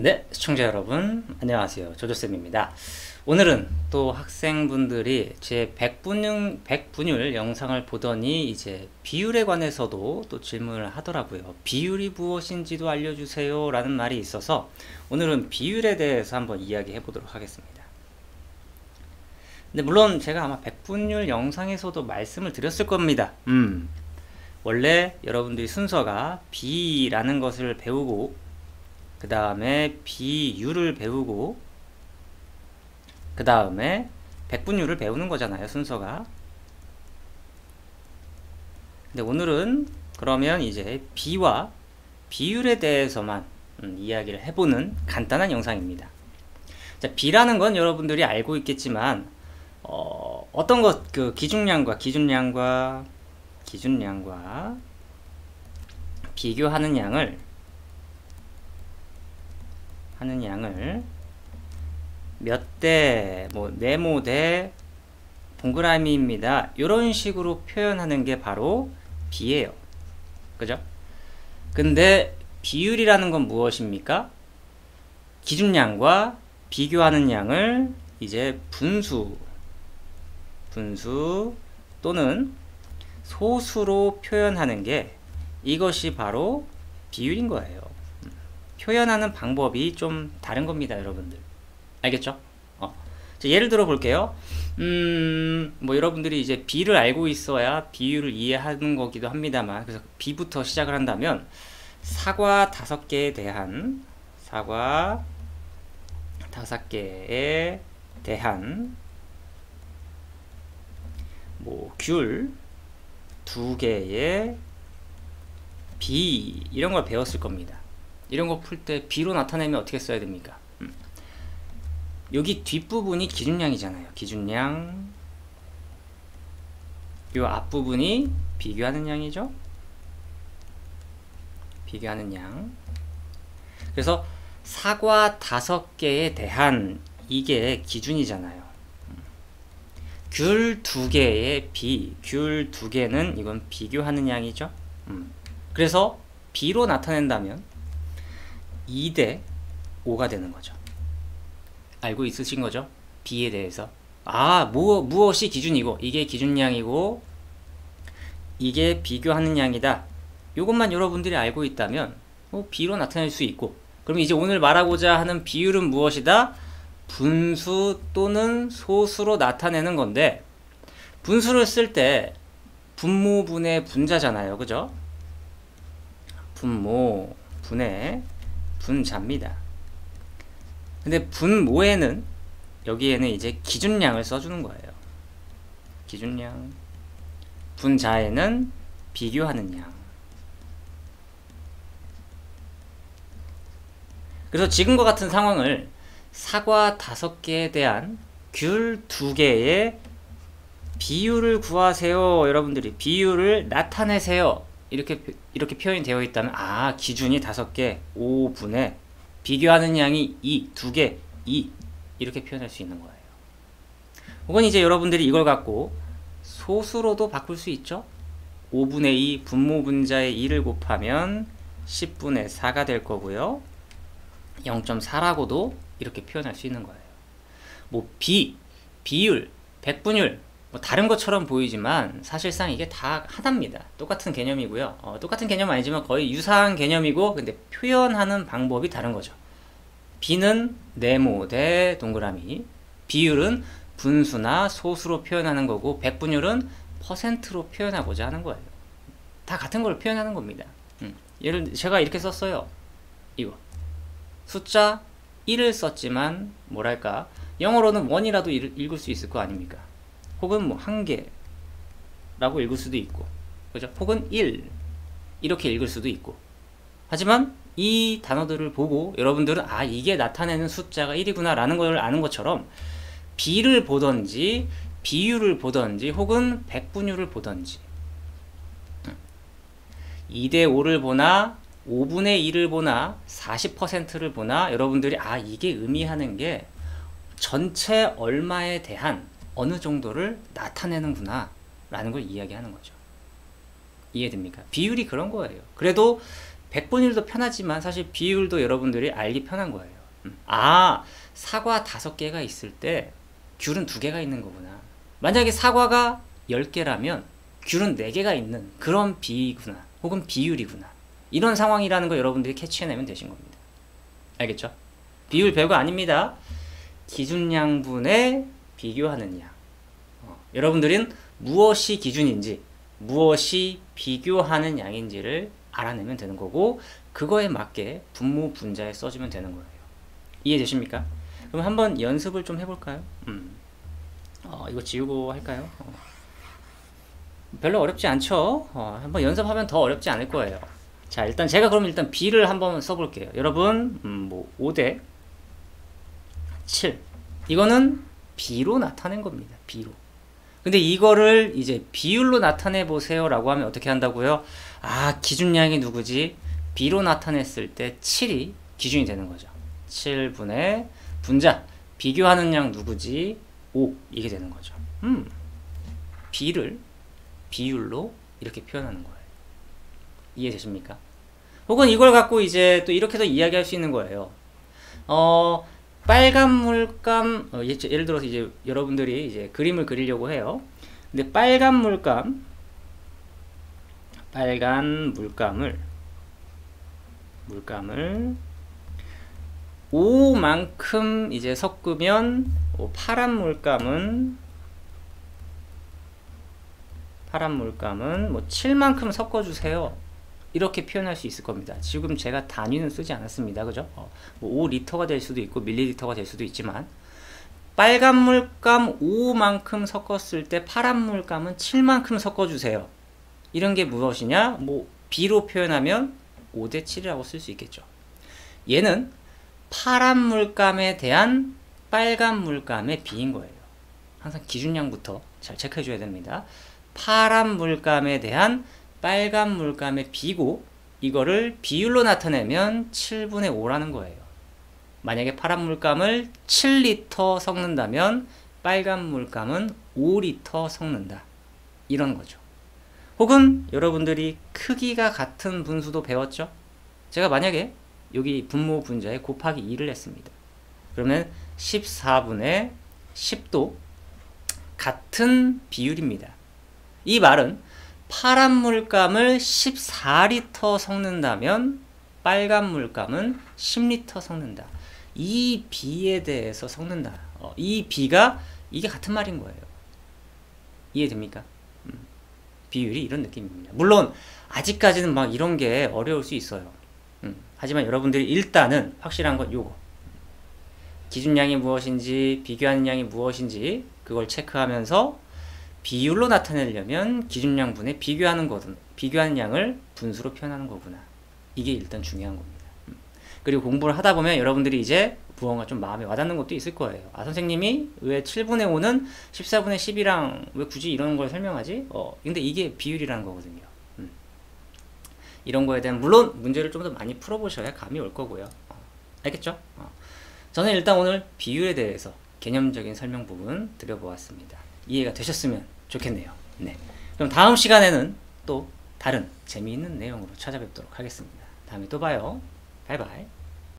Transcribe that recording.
네, 시청자 여러분 안녕하세요. 조조쌤입니다. 오늘은 또 학생분들이 제 백분율 영상을 보더니 이제 비율에 관해서도 또 질문을 하더라고요. 비율이 무엇인지도 알려주세요 라는 말이 있어서 오늘은 비율에 대해서 한번 이야기해 보도록 하겠습니다. 근데 물론 제가 아마 백분율 영상에서도 말씀을 드렸을 겁니다. 원래 여러분들이 순서가 비라는 것을 배우고 그 다음에 비율을 배우고 그 다음에 백분율을 배우는 거잖아요, 순서가. 근데 오늘은 그러면 이제 비와 비율에 대해서만 이야기를 해보는 간단한 영상입니다. 자, 비라는 건 여러분들이 알고 있겠지만 어떤 것, 그 기준량과 비교하는 양을 몇 대, 뭐 네모 대 동그라미입니다. 이런 식으로 표현하는 게 바로 비예요. 그죠? 근데 비율이라는 건 무엇입니까? 기준량과 비교하는 양을 이제 분수 또는 소수로 표현하는 게 이것이 바로 비율인 거예요. 표현하는 방법이 좀 다른 겁니다, 여러분들. 알겠죠? 예를 들어 볼게요. 뭐 여러분들이 이제 비를 알고 있어야 비율을 이해하는 거기도 합니다만, 그래서 비부터 시작을 한다면 사과 5개에 대한 뭐 귤 2개의 비, 이런 걸 배웠을 겁니다. 이런 거 풀 때 비로 나타내면 어떻게 써야 됩니까? 여기 뒷부분이 기준량이잖아요. 기준량. 요 앞부분이 비교하는 양이죠. 비교하는 양. 그래서 사과 5개에 대한, 이게 기준이잖아요. 귤 2개의 비, 귤 2개는 이건 비교하는 양이죠. 그래서 비로 나타낸다면 2대 5가 되는 거죠. 알고 있으신 거죠? 비에 대해서. 무엇이 기준이고 이게 기준량이고 이게 비교하는 양이다. 이것만 여러분들이 알고 있다면 비로 나타낼 수 있고, 그럼 이제 오늘 말하고자 하는 비율은 무엇이다? 분수 또는 소수로 나타내는 건데, 분수를 쓸 때 분모 분의 분자잖아요. 그죠? 분모 분의 분자입니다. 근데 분모에는, 여기에는 이제 기준량을 써주는 거예요. 기준량. 분자에는 비교하는 양. 그래서 지금과 같은 상황을 사과 5개에 대한 귤 2개의 비율을 구하세요. 여러분들이 비율을 나타내세요. 이렇게 표현이 되어 있다면, 기준이 5개, 5분의 비교하는 양이 2개, 2 이렇게 표현할 수 있는 거예요. 혹은 이제 여러분들이 이걸 갖고 소수로도 바꿀 수 있죠. 5분의 2 분모 분자의 2를 곱하면 10분의 4가 될 거고요. 0.4라고도 이렇게 표현할 수 있는 거예요. 뭐 비율, 백분율, 뭐 다른 것처럼 보이지만 사실상 이게 다 하나입니다. 똑같은 개념이고요. 똑같은 개념 아니지만 거의 유사한 개념이고, 근데 표현하는 방법이 다른 거죠. 비는 네모 대 동그라미, 비율은 분수나 소수로 표현하는 거고, 백분율은 퍼센트로 표현하고자 하는 거예요. 다 같은 걸 표현하는 겁니다. 제가 이렇게 썼어요. 이거 숫자 1을 썼지만 뭐랄까, 영어로는 1이라도 읽을 수 있을 거 아닙니까? 혹은 뭐 1개라고 읽을 수도 있고, 그죠? 혹은 1 이렇게 읽을 수도 있고. 하지만 이 단어들을 보고 여러분들은 이게 나타내는 숫자가 1이구나 라는 걸 아는 것처럼, 비를 보던지 비율을 보던지 혹은 백분율을 보던지 2대 5를 보나 5분의 2를 보나 40%를 보나, 여러분들이 이게 의미하는 게 전체 얼마에 대한 어느 정도를 나타내는구나 라는 걸 이야기하는 거죠. 이해됩니까? 비율이 그런 거예요. 그래도 100분율도 편하지만 사실 비율도 여러분들이 알기 편한 거예요. 아, 사과 5개가 있을 때 귤은 2개가 있는 거구나. 만약에 사과가 10개라면 귤은 4개가 있는 그런 비구나. 혹은 비율이구나. 이런 상황이라는 거 여러분들이 캐치해내면 되신 겁니다. 알겠죠? 비율 별거 아닙니다. 기준양분에 비교하는 양. 여러분들은 무엇이 기준인지 무엇이 비교하는 양인지를 알아내면 되는 거고 그거에 맞게 분모 분자에 써주면 되는 거예요. 이해되십니까? 그럼 한번 연습을 좀 해볼까요? 이거 지우고 할까요? 별로 어렵지 않죠? 한번 연습하면 더 어렵지 않을 거예요. 자, 일단 제가 그럼 일단 B를 한번 써볼게요. 여러분, 5대 7. 이거는 B로 나타낸 겁니다. B로. 근데 이거를 이제 비율로 나타내 보세요 라고 하면 어떻게 한다고요? 아, 기준량이 누구지? B로 나타냈을 때 7이 기준이 되는 거죠. 7분의 분자. 비교하는 양 누구지? 5. 이게 되는 거죠. B를 비율로 이렇게 표현하는 거예요. 이해되십니까? 혹은 이걸 갖고 이제 또 이렇게도 이야기할 수 있는 거예요. 빨간 물감, 예를 들어서 이제 여러분들이 이제 그림을 그리려고 해요. 근데 빨간 물감을 5만큼 이제 섞으면 파란 물감은 뭐 7만큼 섞어주세요. 이렇게 표현할 수 있을 겁니다. 지금 제가 단위는 쓰지 않았습니다. 그죠? 뭐 5리터가 될 수도 있고 밀리리터가 될 수도 있지만 빨간 물감 5만큼 섞었을 때 파란 물감은 7만큼 섞어주세요. 이런 게 무엇이냐? 뭐 B로 표현하면 5대 7이라고 쓸 수 있겠죠. 얘는 파란 물감에 대한 빨간 물감의 B인 거예요. 항상 기준량부터 잘 체크해 줘야 됩니다. 파란 물감에 대한 빨간 물감의 B고 이거를 비율로 나타내면 7분의 5라는 거예요. 만약에 파란 물감을 7리터 섞는다면 빨간 물감은 5리터 섞는다. 이런 거죠. 혹은 여러분들이 크기가 같은 분수도 배웠죠? 제가 만약에 여기 분모 분자에 곱하기 2를 했습니다. 그러면 14분의 10도 같은 비율입니다. 이 말은 파란 물감을 14리터 섞는다면 빨간 물감은 10리터 섞는다. 이 B에 대해서 섞는다. 이 B가 이게 같은 말인 거예요. 이해됩니까? 비율이 이런 느낌입니다. 물론 아직까지는 막 이런 게 어려울 수 있어요. 하지만 여러분들이 일단은 확실한 건 요거. 기준량이 무엇인지 비교하는 양이 무엇인지 그걸 체크하면서 비율로 나타내려면 기준량분에 비교하는 양을 분수로 표현하는 거구나. 이게 일단 중요한 겁니다. 그리고 공부를 하다 보면 여러분들이 이제 무언가 좀 마음에 와닿는 것도 있을 거예요. 아, 선생님이 왜 7분의 5는 14분의 10이랑 왜 굳이 이런 걸 설명하지? 근데 이게 비율이라는 거거든요. 이런 거에 대한 물론 문제를 좀 더 많이 풀어보셔야 감이 올 거고요. 알겠죠? 저는 일단 오늘 비율에 대해서 개념적인 설명 부분 드려보았습니다. 이해가 되셨으면 좋겠네요. 네. 그럼 다음 시간에는 또 다른 재미있는 내용으로 찾아뵙도록 하겠습니다. 다음에 또 봐요. 바이바이.